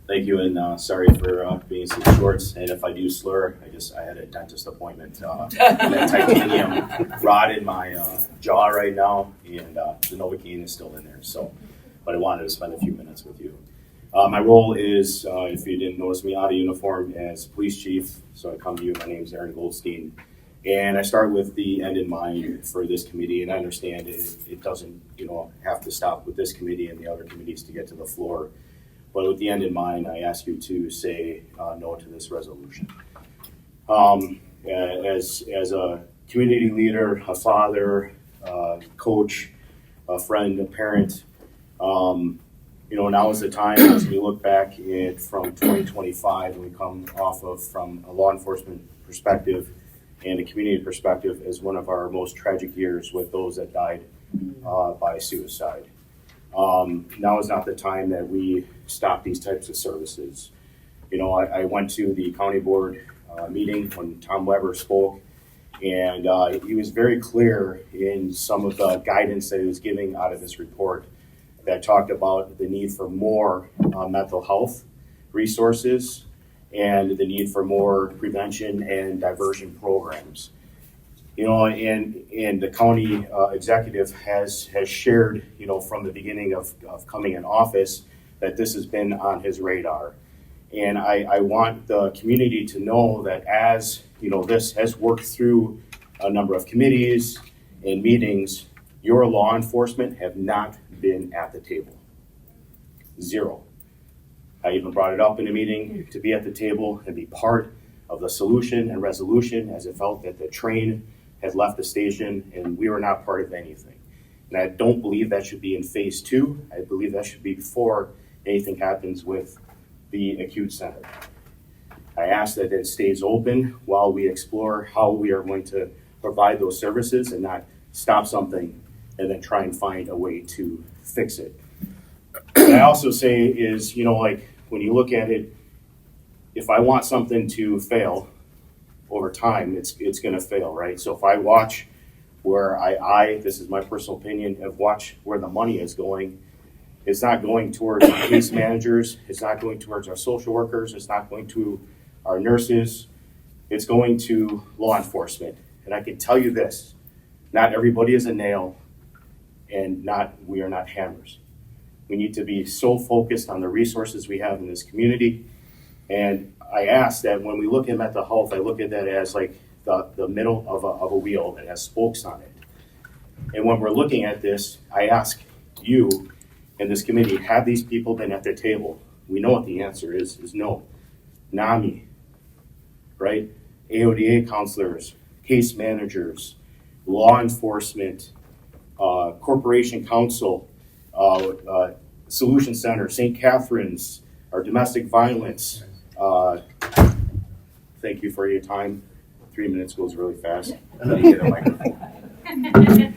Thank you, and sorry for being so short. And if I do slur, I had a dentist appointment. That titanium rod in my jaw right now, and the Novocaine is still in there. So, but I wanted to spend a few minutes with you. My role is, if you didn't notice me out of uniform, as police chief. So I come to you. My name's Goldstein, and I start with the end in mind for this committee. And I understand it doesn't, have to stop with this committee and the other committees to get to the floor. But with the end in mind, I ask you to say no to this resolution. As a community leader, a father, coach, a friend, a parent, now is the time as we look back from 2025 and we come off of from a law enforcement perspective and a community perspective as one of our most tragic years with those that died by suicide. Now is not the time that we stop these types of services. I went to the county board meeting when Tom Weber spoke, and he was very clear in some of the guidance that he was giving out of this report that talked about the need for more mental health resources and the need for more prevention and diversion programs. And the county executive has shared, from the beginning of coming in office, that this has been on his radar. And I want the community to know that as, this has worked through a number of committees and meetings, your law enforcement have not been at the table. Zero. I even brought it up in a meeting to be at the table and be part of the solution and resolution, as it felt that the train had left the station and we were not part of anything. And I don't believe that should be in phase 2. I believe that should be before anything happens with the acute center. I ask that it stays open while we explore how we are going to provide those services and not stop something and then try and find a way to fix it. What I also say is, when you look at it, if I want something to fail, over time, it's going to fail, right? So if I watch where this is my personal opinion, have watched where the money is going, it's not going towards our case managers, it's not going towards our social workers, it's not going to our nurses, it's going to law enforcement. And I can tell you this, not everybody is a nail, and we are not hammers. We need to be so focused on the resources we have in this community. And I ask that when we look at mental health, I look at that as like the middle of a wheel that has spokes on it. And when we're looking at this, I ask you and this committee, have these people been at the table? We know what the answer is no. NAMI, right? AODA counselors, case managers, law enforcement, corporation counsel, Solution Center, St. Catherine's, our domestic violence. Thank you for your time. 3 minutes goes really fast. I need to get a microphone.